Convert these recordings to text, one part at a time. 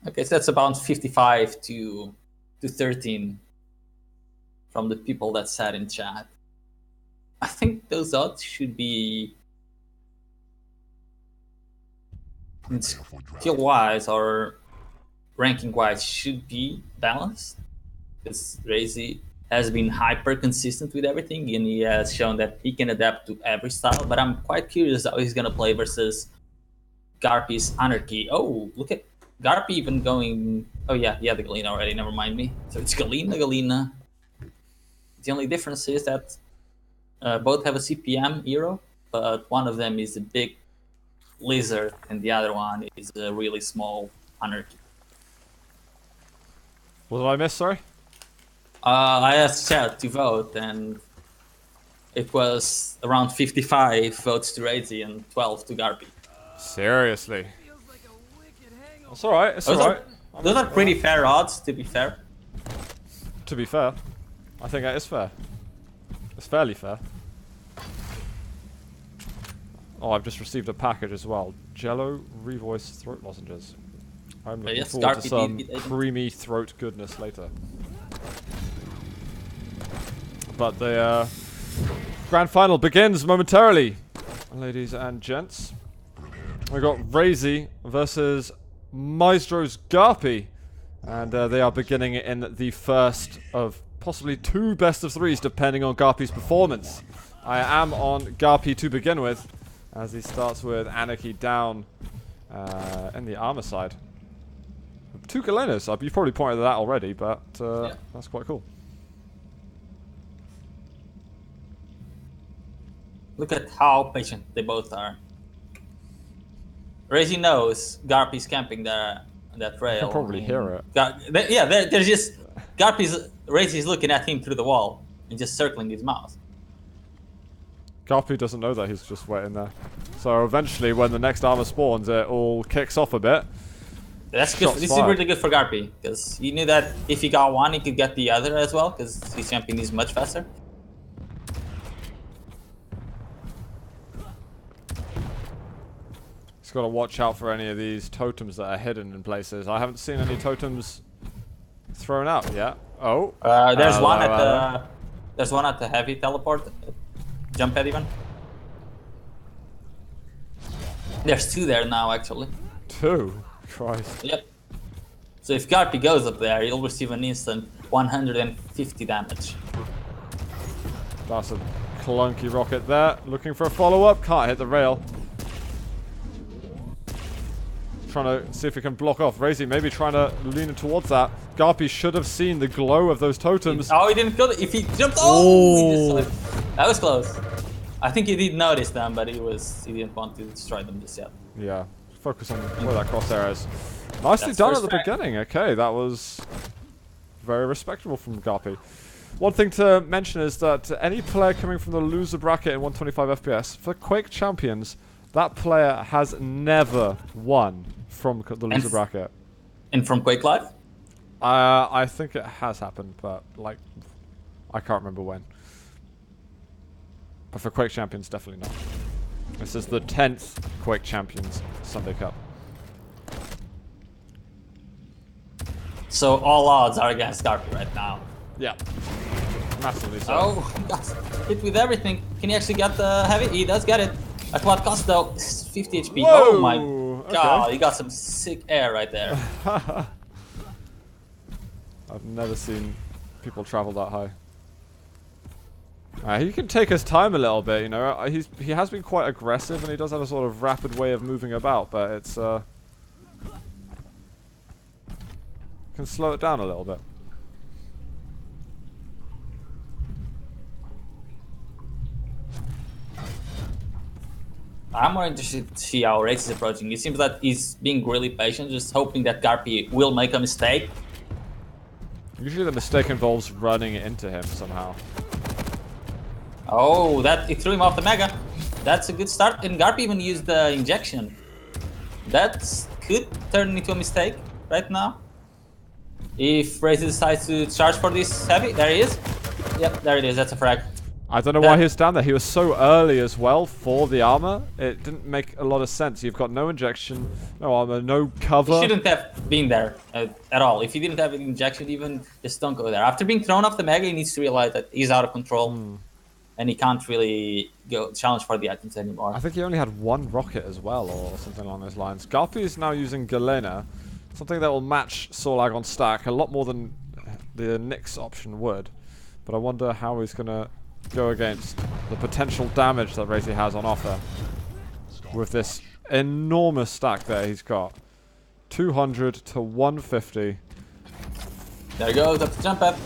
Okay, so that's about 55 to 13 from the people that sat in chat. I think those odds should be skill-wise or ranking-wise should be balanced. Because Raisy has been hyper consistent with everything, and he has shown that he can adapt to every style. But I'm quite curious how he's gonna play versus GaRpY's Anarchy. Oh, look at GaRpY even going. Oh yeah, he had the Galena already. Never mind me. So it's Galena. The only difference is that both have a CPM hero, but one of them is a big lizard, and the other one is a really small Anarchy. What did I miss? Sorry. I asked chat to vote, and it was around 55 votes to Raisy and 12 to GaRpY. Seriously. It's alright, it's alright. Those are pretty fair odds, to be fair. To be fair, I think that is fair. It's fairly fair. Oh, I've just received a package as well. Jello Revoice throat lozenges. I'm looking forward to some creamy throat goodness later. But the grand final begins momentarily, ladies and gents. We got Raisy versus Myztro.GaRpY, and they are beginning in the first of possibly 2 best of 3s, depending on GaRpY's performance. I am on GaRpY to begin with, as he starts with Anarchy down in the armor side. 2 Galenas. You've probably pointed at that already, but yeah, that's quite cool. Look at how patient they both are. Raisy knows GaRpY's camping that rail. You can probably hear it. There's just Raisy's looking at him through the wall and just circling his mouse. GaRpY doesn't know that he's just waiting there. So eventually, when the next armor spawns, it all kicks off a bit. That's good. This is really good for GaRpY, because he knew that if he got one, he could get the other as well, because his champion is much faster. He's got to watch out for any of these totems that are hidden in places. I haven't seen any totems thrown out yet. Oh, there's one at the heavy teleport, jump pad even. There's 2 there now, actually. 2? Christ. Yep. So if GaRpY goes up there, he'll receive an instant 150 damage. That's a clunky rocket there. Looking for a follow-up. Can't hit the rail. Trying to see if we can block off. Raisy maybe trying to lean towards that. GaRpY should have seen the glow of those totems. Oh, he didn't kill it. If he jumped, oh! That was close. I think he did notice them, but he didn't want to destroy them just yet. Yeah, focus on where that crosshair is. Nicely done at the beginning. Okay, that was very respectable from GaRpY. One thing to mention is that any player coming from the loser bracket in 125 FPS, for Quake Champions, that player has never won from the loser bracket. And from Quake Live? I think it has happened, but like, I can't remember when. But for Quake Champions, definitely not. This is the 10th Quake Champions Sunday Cup. So all odds are against GaRpY right now. Yeah. Massively so. Oh, he got hit with everything. Can he actually get the heavy? He does get it. At what cost though? 50 HP. Whoa, oh my god, he got some sick air right there. I've never seen people travel that high. He can take his time a little bit, you know. He has been quite aggressive, and he does have a sort of rapid way of moving about, but it's can slow it down a little bit. I'm more interested to see how Race is approaching. It seems that he's being really patient, just hoping that GaRpY will make a mistake. Usually the mistake involves running into him somehow. Oh, it threw him off the Mega. That's a good start, and GaRpY even used the injection. That could turn into a mistake right now. If Raisy decides to charge for this heavy, there he is. Yep, there it is, that's a frag. I don't know why he was down there. He was so early as well for the armor. It didn't make a lot of sense. You've got no injection, no armor, no cover. He shouldn't have been there at all. If he didn't have an injection, even just don't go there. After being thrown off the mega, he needs to realize that he's out of control. And he can't really go challenge for the items anymore. I think he only had one rocket as well, or something along those lines. GaRpY is now using Galena, something that will match Sorlag on stack a lot more than the Nyx option would. But I wonder how he's going to go against the potential damage that Raisy has on offer with this enormous stack there he's got. 200 to 150. There he goes, that's the jump pad.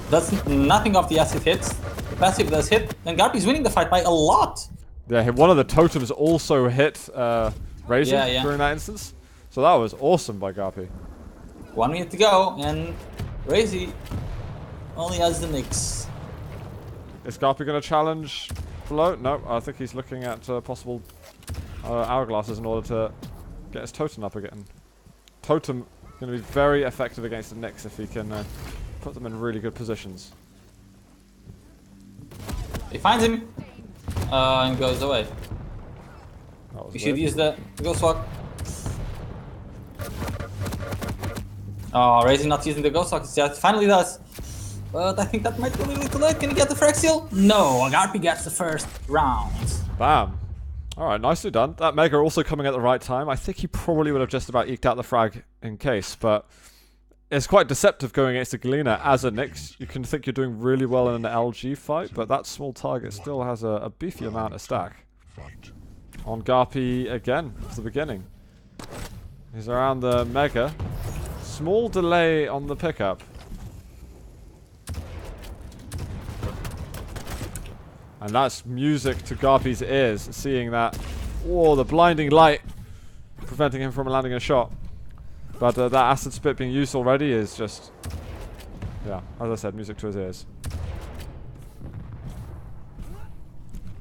Does nothing of the acid hits. The passive does hit, and GaRpY's winning the fight by a lot. Yeah, one of the totems also hit Raisy during that instance. So that was awesome by GaRpY. 1 minute to go, and Raisy only has the Nyx. Is GaRpY going to challenge below? No, I think he's looking at possible hourglasses in order to get his totem up again. Totem going to be very effective against the Nyx if he can put them in really good positions. He finds him and goes away. We should use the ghost walk. Oh, Raisy not using the ghost walk. It finally does. But I think that might be a little too late. Can he get the frag seal? No, GaRpY gets the first round. Bam. Alright, nicely done. That mega also coming at the right time. I think he probably would have just about eked out the frag in case, but it's quite deceptive going against a Galena as a Nyx. You can think you're doing really well in an LG fight, but that small target still has a beefy amount of stack. On GaRpY again, at the beginning. He's around the mega. Small delay on the pickup. And that's music to GaRpY's ears, seeing that. Oh, the blinding light preventing him from landing a shot. But that acid spit being used already is just, yeah, as I said, music to his ears.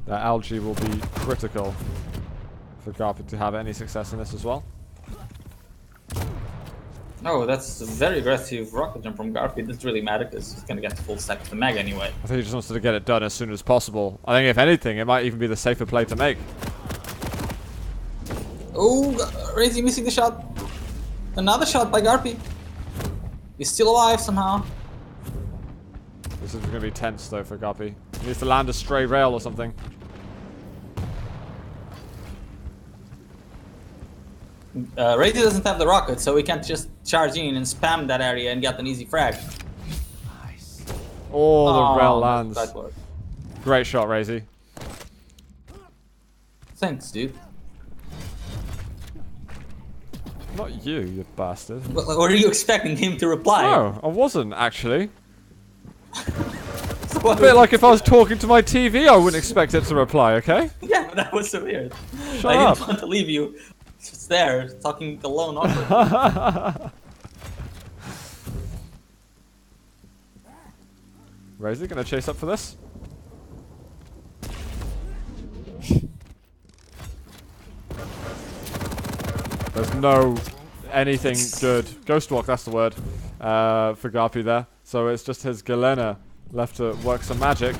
That algae will be critical for GaRpY to have any success in this as well. Oh, that's a very aggressive rocket jump from GaRpY. It doesn't really matter because he's going to get the full stack of the mega anyway. I think he just wants to get it done as soon as possible. I think if anything, it might even be the safer play to make. Oh, Raisy missing the shot. Another shot by GaRpY. He's still alive somehow. This is going to be tense though for GaRpY. He needs to land a stray rail or something. Raisy doesn't have the rocket, so we can't just charge in and spam that area and get an easy frag. Nice. Oh, the rail lands. Great shot, Raisy. Thanks, dude. Not you, you bastard. What were you expecting him to reply? No, I wasn't actually. A bit like if I was talking to my TV, I wouldn't expect it to reply, okay? Yeah, but that was so weird. Shut I up. didn't want to leave you just there, talking alone. Raisy gonna chase up for this? There's no anything good. Ghost walk, that's the word, for GaRpY there. So it's just his Galena left to work some magic.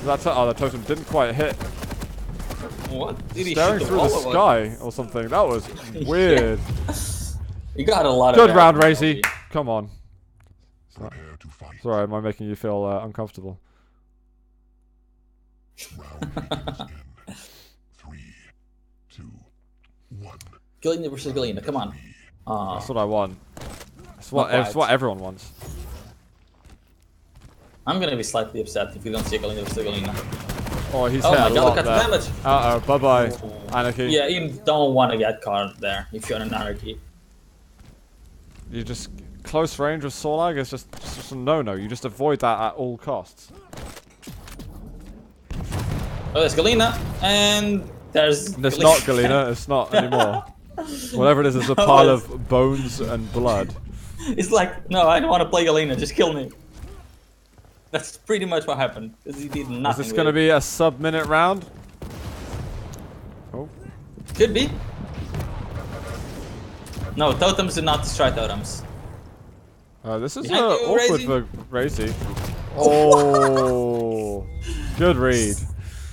That's it. Oh, the totem didn't quite hit. What? Did he Staring shoot through the sky or something. That was weird. You got a lot Good of round, Raisy. Come on. Sorry, am I making you feel uncomfortable? Round 3, 2, 1. Galena versus Galena, come on. That's what I want. It's what everyone wants. I'm gonna be slightly upset if we don't see Galena versus Galena. Oh, he's Oh hit my a god, lot look at the there. damage! Uh-oh, bye-bye, Anarchy. Yeah, you don't want to get caught there if you're an Anarchy. You just close range with Sorlag is just a no-no. You just avoid that at all costs. Oh, there's Galena, and there's... It's not Galena, it's not anymore. Whatever it is, it's a pile of bones and blood. It's like, no, I don't want to play Galena, just kill me. That's pretty much what happened, because he did nothing. Is this going to be a sub-minute round? Oh. Could be. No, totems do not destroy totems. This is Behind you, awkward Raisy. for Raisy. Oh, good read.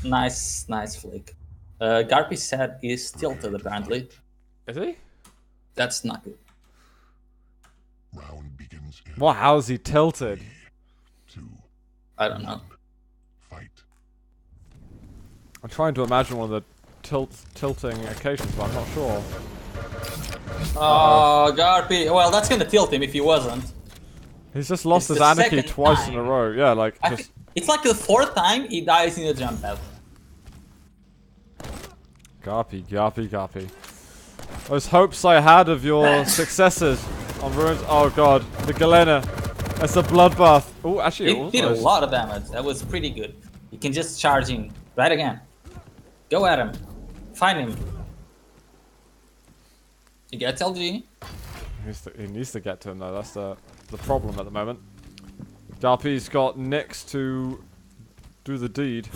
Nice flick. GaRpY's head is tilted apparently. Is he? That's not good. Round begins in Well, how's he tilted? 2. I don't know. Fight. I'm trying to imagine one of the tilting occasions, but I'm not sure. Oh, GaRpY. Well, that's gonna tilt him if he wasn't. He's just lost It's his the anarchy second twice in time. a row. Yeah, like just. It's like the 4th time he dies in a jump pad. GaRpY. Those hopes I had of your successes on Ruins. Oh god, the Galena. It's a bloodbath. Oh, actually, It did a lot of damage. That was pretty good. You can just charge him right again. Go at him. Find him. He gets LG. He needs to get to him though. That's the problem at the moment. GaRpY's got Nyx to do the deed.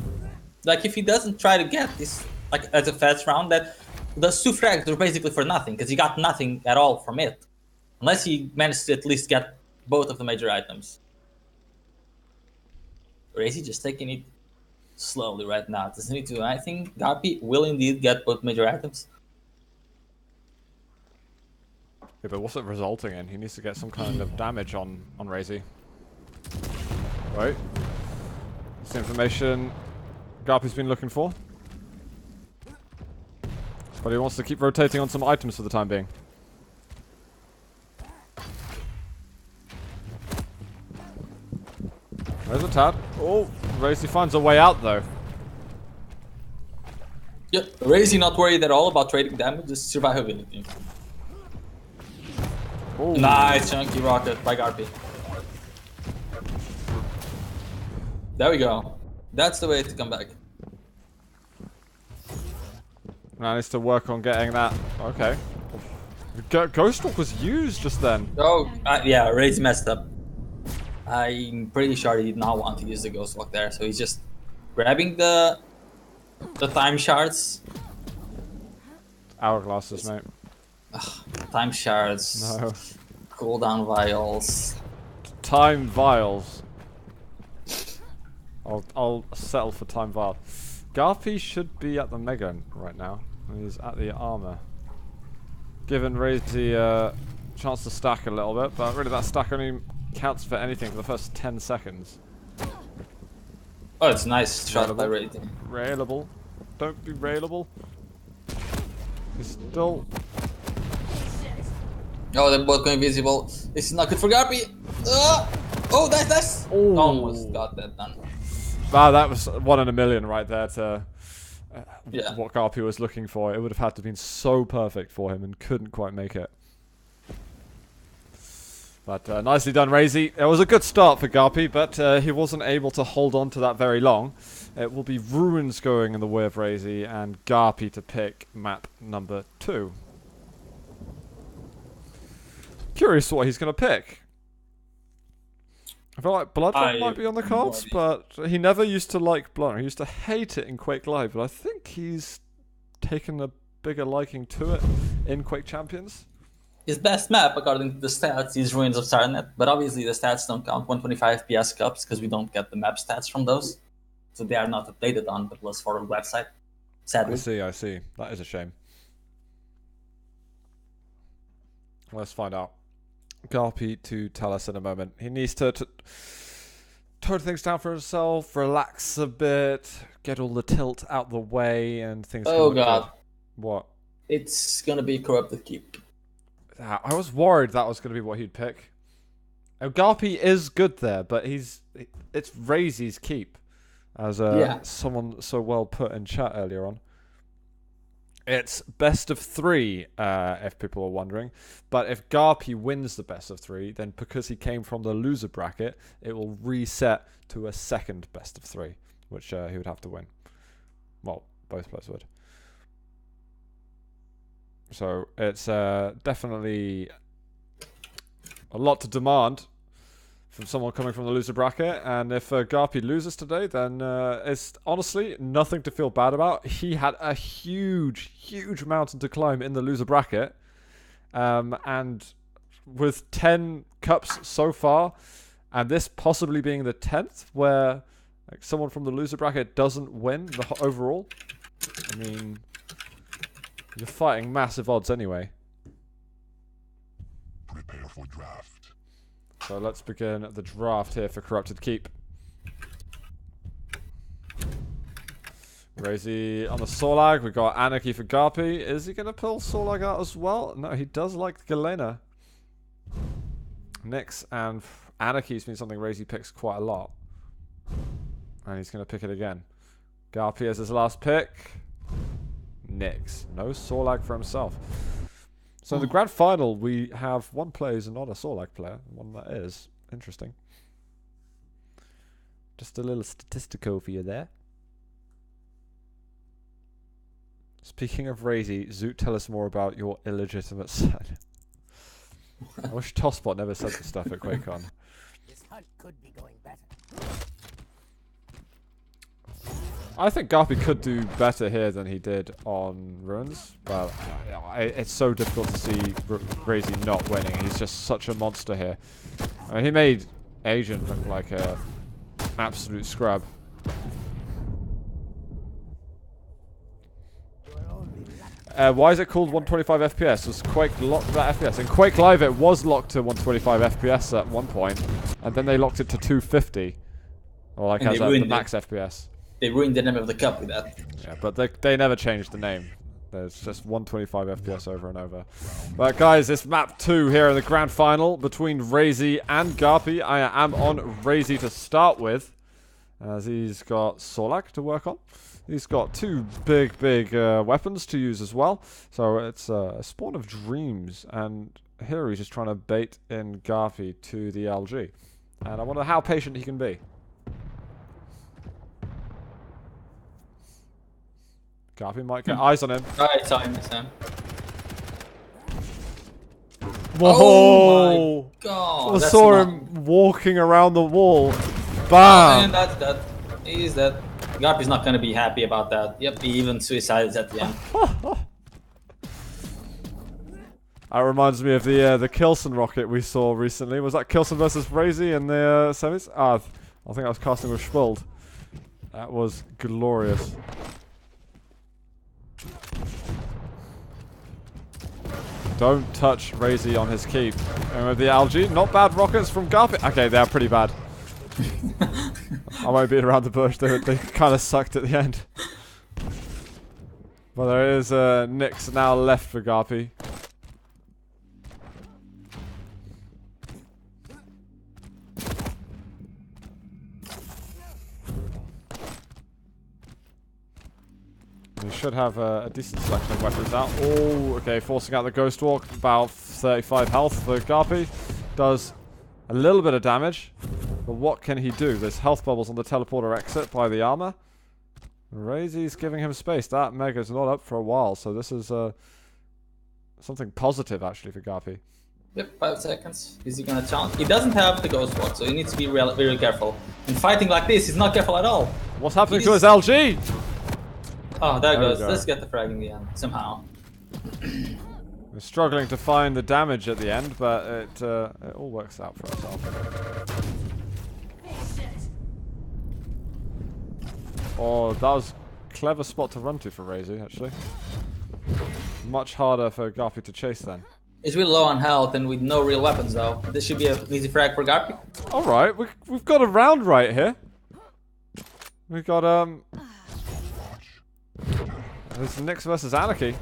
Like if he doesn't try to get this, like as a fast round, that those 2 frags are basically for nothing because he got nothing at all from it, unless he managed to at least get both of the major items. Raisy just taking it slowly right now. Doesn't need to. I think GaRpY will indeed get both major items. Yeah, but what's it resulting in? He needs to get some kind of damage on Raisy. Right? That's the information GaRpY's been looking for. But he wants to keep rotating on some items for the time being. There's a tad. Oh, Raisy finds a way out though. Yep, Raisy not worried at all about trading damage, just survivability. Ooh. Nice chunky rocket by GaRpY. There we go. That's the way to come back. Now needs to work on getting that. Okay. Ghost Walk was used just then. Oh, yeah, Raisy messed up. I'm pretty sure he did not want to use the Ghost Walk there, so he's just grabbing the time shards. Hourglasses, mate. Time shards. No. Cooldown vials. Time vials. I'll settle for time vial. GaRpY should be at the Mega right now. He's at the armor. Giving Raisy a chance to stack a little bit, but really that stack only counts for anything for the first 10 seconds. Oh, it's a nice shot by Raisy. Railable. Don't be railable. He's still... Oh, they're both going visible. This is not good for GaRpY. Oh, that's Ooh. almost got that done. Wow, that was 1 in a million right there to Yeah. what GaRpY was looking for. It would have had to have been so perfect for him and couldn't quite make it. But nicely done, Raisy. It was a good start for GaRpY, but he wasn't able to hold on to that very long. It will be Ruins going in the way of Raisy and GaRpY to pick map number 2. Curious what he's going to pick. I feel like Bloodrun might be on the cards, but he never used to like Bloodrun. He used to hate it in Quake Live, but I think he's taken a bigger liking to it in Quake Champions. His best map, according to the stats, is Ruins of Sarnath, but obviously the stats don't count 125 PS Cups because we don't get the map stats from those. So they are not updated on the Plus Forward website, sadly. I see. That is a shame. Let's find out. GaRpY to tell us in a moment. He needs to tone things down for himself, relax a bit, get all the tilt out the way, and things. Oh god. Good. What? It's gonna be Corrupted Keep. I was worried that was going to be what he'd pick. Now, GaRpY is good there, but it's Raisy's keep, as someone so well put in chat earlier on. It's best of 3, if people are wondering. But if GaRpY wins the best of 3, then because he came from the loser bracket, it will reset to a second best of 3, which he would have to win. Well, both players would. So it's definitely a lot to demand from someone coming from the loser bracket. And if GaRpY loses today, then it's honestly nothing to feel bad about. He had a huge mountain to climb in the loser bracket. And with 10 cups so far, And this possibly being the 10th, where like someone from the loser bracket doesn't win the overall. I mean, you're fighting massive odds anyway. Prepare for draft. So let's begin the draft here for Corrupted Keep. Raisy on the Sorlag. We got Anarchy for GaRpY. Is he going to pull Sorlag out as well? No, he does like Galena. Nyx and Anarchy's been something Raisy picks quite a lot. And he's going to pick it again. GaRpY as his last pick. Nyx. No Sorlag for himself. So in the grand final, we have one player who's not a Sorlag player. One that is. Interesting. Just a little statistical for you there. Speaking of Raisy, Zoot, tell us more about your illegitimate son. I wish Tosspot never said this stuff at QuakeCon. This hunt could be going better. I think GaRpY could do better here than he did on Ruins, but it's so difficult to see Raisy not winning. He's just such a monster here. I mean, he made Agent look like a absolute scrub. Why is it called 125 FPS? Was Quake locked that FPS? In Quake Live it was locked to 125 FPS at one point, and then they locked it to 250. Or like as the max FPS. They ruined the name of the cup with that. Yeah, but they never changed the name. There's just 125 FPS over and over. But guys, it's map 2 here in the grand final between Raisy and GaRpY. I am on Raisy to start with, as he's got Sorlag to work on. He's got two big weapons to use as well. So it's a Spawn of Dreams, and here he's just trying to bait in GaRpY to the LG. And I wonder how patient he can be. GaRpY might get eyes on him. Alright, it's him. Whoa! Oh my god! I saw him walking around the wall. Bam! And that's that. He's dead. GaRpY's not gonna be happy about that. Yep, he even suicides at the end. That reminds me of the Kilson rocket we saw recently. Was that Kilson versus Raisy in the semis? Ah, I think I was casting with Spuld. That was glorious. Don't touch Raisy on his keep. And with the algae, not bad rockets from GaRpY. Okay, they're pretty bad. I won't beat around the bush. They kind of sucked at the end. But there is Nyx now left for GaRpY. We should have a decent selection of weapons out. Oh, okay, forcing out the Ghost Walk. About 35 health for GaRpY. Does a little bit of damage. But what can he do? There's health bubbles on the teleporter exit by the armor. Raisy's giving him space. That Mega's not up for a while, so this is something positive actually for GaRpY. Yep, 5 seconds. Is he gonna challenge? He doesn't have the Ghost Walk, so he needs to be very careful. In fighting like this, he's not careful at all. What's happening to his LG? Oh, there goes. Let's get the frag in the end, somehow. We're struggling to find the damage at the end, but it all works out for itself. Oh, that was a clever spot to run to for Raisy, actually. Much harder for GaRpY to chase then. He's really low on health and with no real weapons though. This should be an easy frag for GaRpY. Alright, we've got a round right here. We've got, this is Nyx versus Anarchy.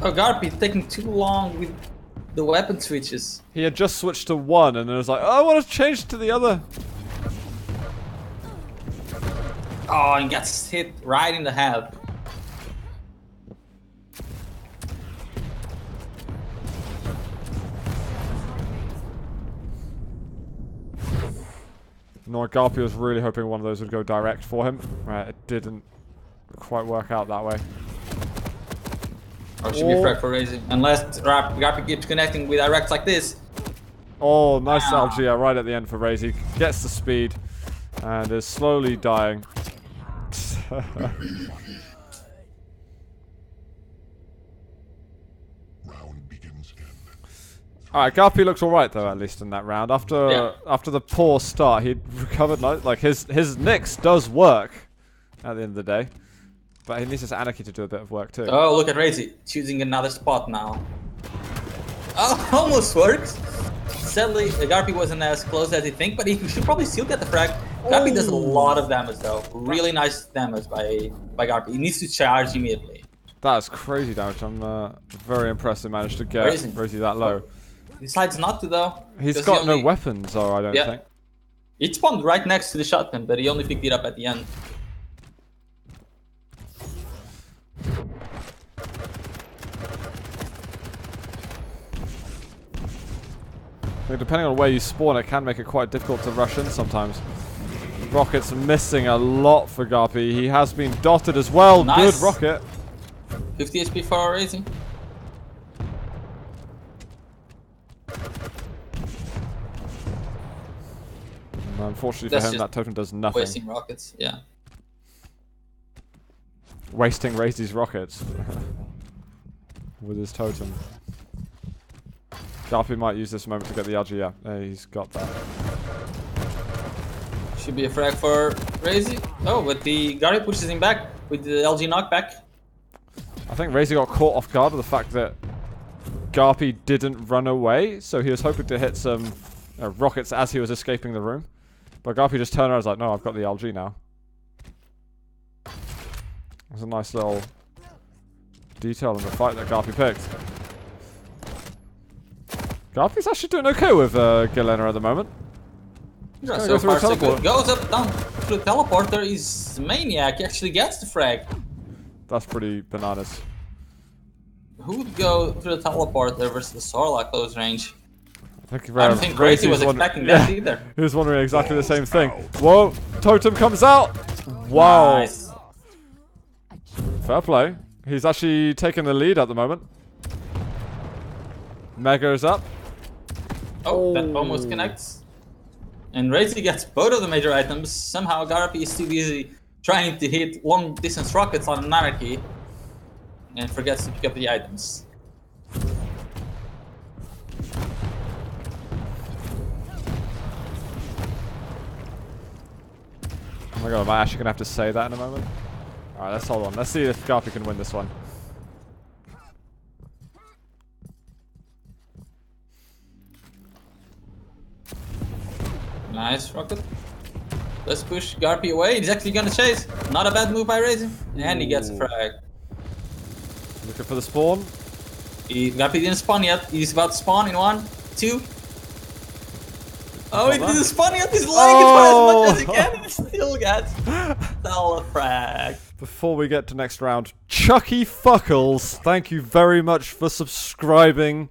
Oh, GaRpY taking too long with the weapon switches. He had just switched to one and then was like, oh, I want to change to the other. Oh, and gets hit right in the head. No, GaRpY was really hoping one of those would go direct for him. It didn't quite work out that way. Or it should be a frag for Raisy. Unless GaRpY keeps connecting with directs like this. Oh, nice Algia right at the end for Raisy. Gets the speed and is slowly dying. Round begins in Alright, GaRpY looks alright though, at least in that round. After the poor start, he recovered. Like his Nyx does work at the end of the day, but he needs his Anarchy to do a bit of work too. Oh, look at Raisy choosing another spot now. Oh, almost works. Sadly, GaRpY wasn't as close as you think, but he should probably still get the frag. GaRpY does a lot of damage though. Really nice damage by GaRpY. He needs to charge immediately. That is crazy damage. I'm very impressed he managed to get Raisy that low. He decides not to though. He's got no weapons, or I don't think. It spawned right next to the shotgun, but he only picked it up at the end. Depending on where you spawn, it can make it quite difficult to rush in sometimes. Rocket's missing a lot for GaRpY. He has been dotted as well. Nice. Good Rocket. 50 HP for Raisy. Unfortunately for him, that totem does nothing. Wasting rockets, yeah. Wasting Raisy's rockets with his totem. GaRpY might use this moment to get the LG. Yeah, he's got that. Should be a frag for Raisy. Oh, but the GaRpY pushes him back with the LG knockback. I think Raisy got caught off guard with the fact that GaRpY didn't run away, so he was hoping to hit some rockets as he was escaping the room. But GaRpY just turned around and was like, no, I've got the LG now. There's a nice little detail in the fight that GaRpY picked. GaRpY's actually doing okay with Galena at the moment. Yeah, so far so good. Goes up down through the teleporter. He's Maniac. He actually gets the frag. That's pretty bananas. Who would go through the teleporter versus the Sorla close range? I think don't think Raisy was expecting that either. He was wondering exactly the same thing. Whoa! Totem comes out! Wow! Nice. Fair play. He's actually taking the lead at the moment. Mega's up. Oh, that almost connects. And Raisy gets both of the major items. Somehow GaRpY is too busy trying to hit long distance rockets on Anarchy and forgets to pick up the items. Oh my god, am I actually going to have to say that in a moment? Alright, let's hold on. Let's see if GaRpY can win this one. Nice rocket. Let's push GaRpY away. He's actually gonna chase. Not a bad move by Raisy. And he gets a frag. Looking for the spawn. GaRpY didn't spawn yet. He's about to spawn in 1, 2. Oh, he didn't spawn yet. He's lagging for as much as he can. And he still gets a frag. Before we get to next round, Chucky Fuckles, thank you very much for subscribing.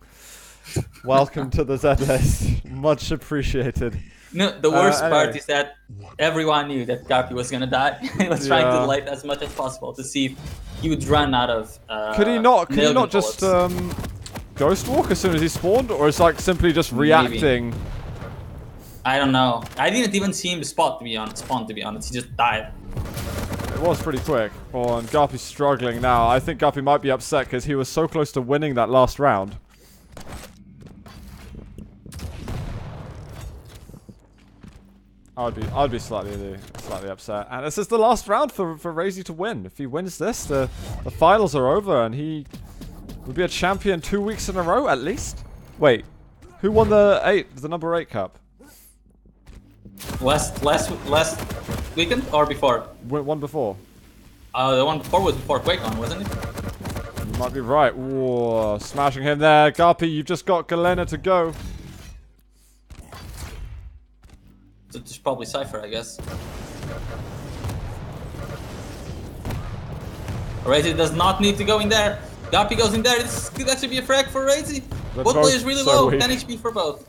Welcome to the ZS. Much appreciated. No, the worst part is that everyone knew that GaRpY was gonna die. He was trying to delay it as much as possible to see if he would run out of. Could he not just ghost walk as soon as he spawned, or is like simply just reacting? Maybe. I don't know. I didn't even see him spawn to be honest. He just died. It was pretty quick. Oh, and GaRpY's struggling now. I think GaRpY might be upset because he was so close to winning that last round. I'd be slightly upset. And this is the last round for Raisy to win. If he wins this, the finals are over, and he would be a champion 2 weeks in a row at least. Wait, who won the number 8 cup? Last weekend or before? One before. The one before was before QuakeCon, wasn't it? You might be right. Whoa, smashing him there. GaRpY, you've just got Galena to go. It's probably Cypher, I guess. Raisy does not need to go in there. GaRpY goes in there. This could actually be a frag for Raisy. Both players really low. Weak. 10 HP for both.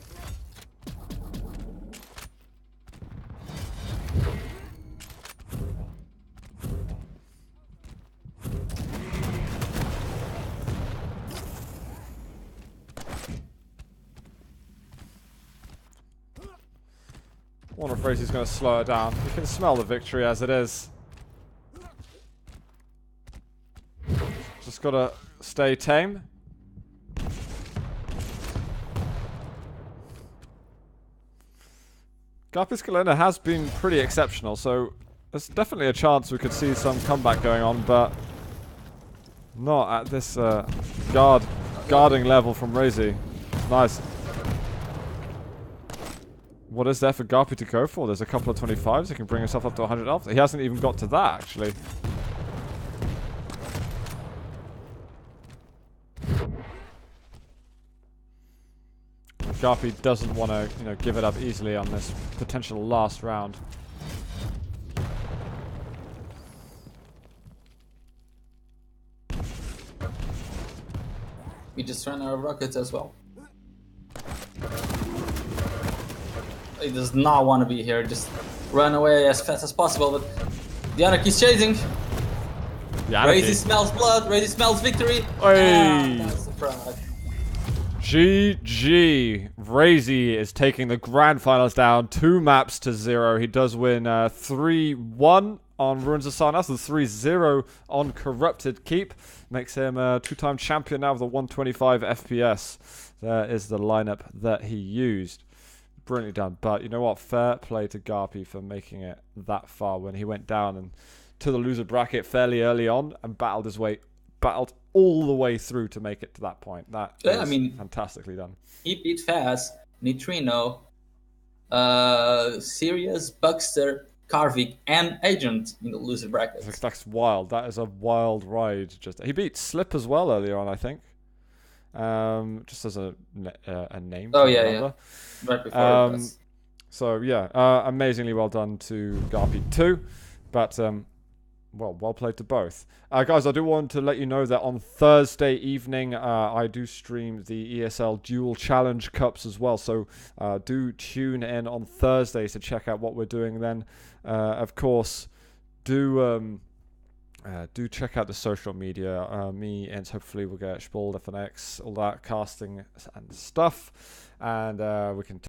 I wonder if Raisy's going to slow it down. You can smell the victory as it is. Just got to stay tame. GaRpY's Galena has been pretty exceptional, so there's definitely a chance we could see some comeback going on, but not at this guarding level from Raisy. Nice. What is there for GaRpY to go for? There's a couple of 25s. He can bring himself up to 100 health. He hasn't even got to that, actually. GaRpY doesn't want to, give it up easily on this potential last round. We just ran out of rockets as well. He does not want to be here. Just run away as fast as possible. But the Anarchy's chasing. Raisy smells blood. Raisy smells victory. Hey. That's the pride. GG. Raisy is taking the grand finals down 2-0. He does win 3-1 on Ruins of Sarnath and 3-0 on Corrupted Keep. Makes him a 2-time champion now with a 125 FPS. There is the lineup that he used. Brilliantly done. But you know what? Fair play to GaRpY for making it that far when he went down and to the loser bracket fairly early on and battled all the way through to make it to that point. That is fantastically done. He beat Faz, Nitrino, Sirius, Buckster, Karvik, and Agent in the loser bracket. That's wild. That is a wild ride. He beat Slip as well earlier on, I think. Just as a name. Oh yeah. Right before. So yeah, amazingly well done to GaRpY too, but well played to both. Guys, I do want to let you know that on Thursday evening, I do stream the ESL Dual Challenge Cups as well. So do tune in on Thursdays to check out what we're doing then. Of course, do check out the social media. Me and hopefully we'll get Spool, FNX, all that casting and stuff, and we can